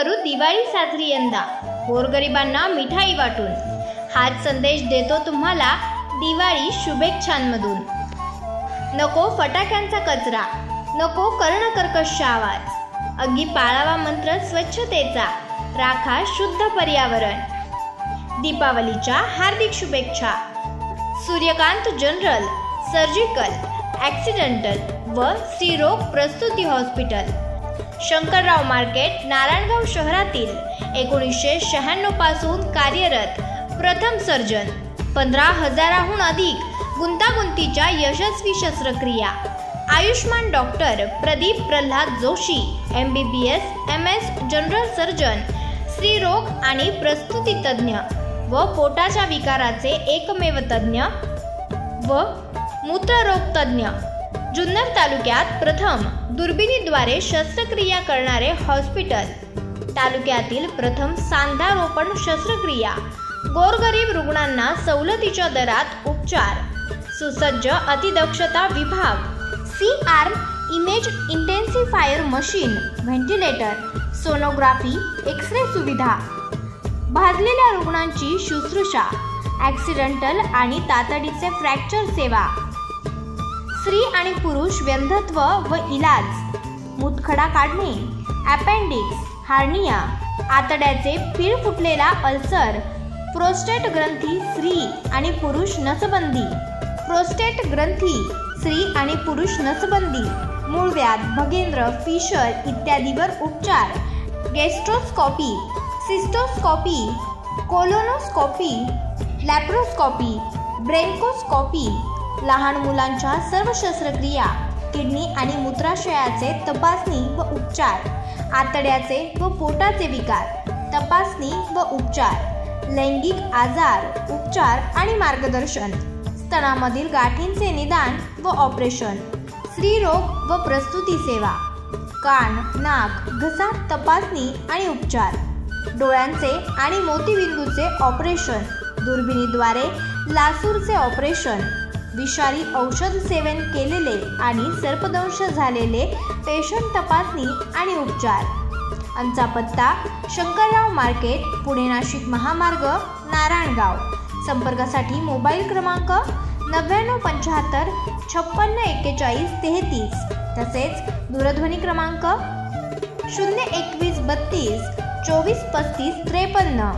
करू दिवाळी साजरी यंदा, गोरगरिबांना मिठाई वाटून। हाच संदेश देतो तुम्हाला दिवाळी शुभेच्छांमधून। नको फटाक्यांचा कचरा, नको कर्णकर्कश आवाज, अगदी पाळावा मंत्र स्वच्छतेचा, राखा शुद्ध पर्यावरण। दीपावलीच्या हार्दिक शुभेच्छा। सूर्यकांत जनरल, सर्जिकल, ॲक्सिडेंटल व स्त्रीरोग प्रसूती हॉस्पिटल, शंकरराव मार्केट, नारायणगाव शहरातील 1996 पासून कार्यरत प्रथम सर्जन। 15,000हून अधिक गुंतागुंतीच्या यशस्वी शस्त्रक्रिया। Ayushman doctor Pradeep Pralhad Joshi, MBBS MS general surgeon, स्त्रीरोग आणि प्रसूती तज्ज्ञ व पोटाच्या विकाराचे एकमेव तज्ज्ञ व मूत्ररोग तज्ज्ञ। जुन्नर तालुक्यात प्रथम दुर्बिणीद्वारे शस्त्रक्रिया करणारे हॉस्पिटल। तालुक्यातील प्रथम सांधारोपण शस्त्रक्रिया। गोरगरीब रुग्णांना सवलतीच्या दरात उपचार। सुसज्ज अतिदक्षता विभाग, C arm image intensifier machine, ventilator, sonography, X ray सुविधा। भाजलेल्या रुग्णांची शुश्रूषा, ॲक्सिडेंटल आणि तातडीचे फ्रॅक्चर सेवा। स्त्री आणि पुरुष व्यंधत्व व इलाज, मुतखडा काढणे, अपेंडिक्स, हार्निया, आतड्याचे पीळ फुटलेला अल्सर, प्रोस्टेट ग्रंथी स्त्री आणि पुरुष नसबंदी, प्रोस्टेट ग्रंथी स्त्री आणि पुरुष नसबंदी, मूळव्याध, भगेंद्र, फिशर इत्यादीवर उपचार। गॅस्ट्रोस्कोपी, सिस्टोस्कोपी, कोलोनोस्कोपी, लॅप्रोस्कोपी, ब्रेनकोस्कोपी, लहान मुलांच्या सर्व शस्त्रक्रिया, किडनी आणि मूत्राशयाचे तपासणी व उपचार, आतड्याचे व पोटाचे विकार, तपासणी व उपचार, लैंगिक आजार, उपचार आणि मार्गदर्शन, स्तनामधील गाठींचे निदान व ऑपरेशन, स्त्रीरोग व प्रसूती सेवा, कान, नाक, घसा तपासणी आणि उपचार, डोळ्यांचे आणि मोतीबिंदूचे ऑपरेशन, दुर्बिणीद्वारे लासूरचे ऑपरेशन, विषारी औषध सेवन केलेले आणि सर्पदंश झालेले पेशंट तपासणी आणि उपचार। आमचा पत्ता शंकरराव मार्केट, पुणे नाशिक महामार्ग, नारायणगाव। संपर्कासाठी मोबाईल क्रमांक 9975 5641 33, तसेच दूरध्वनी क्रमांक 021 32 24 35 53।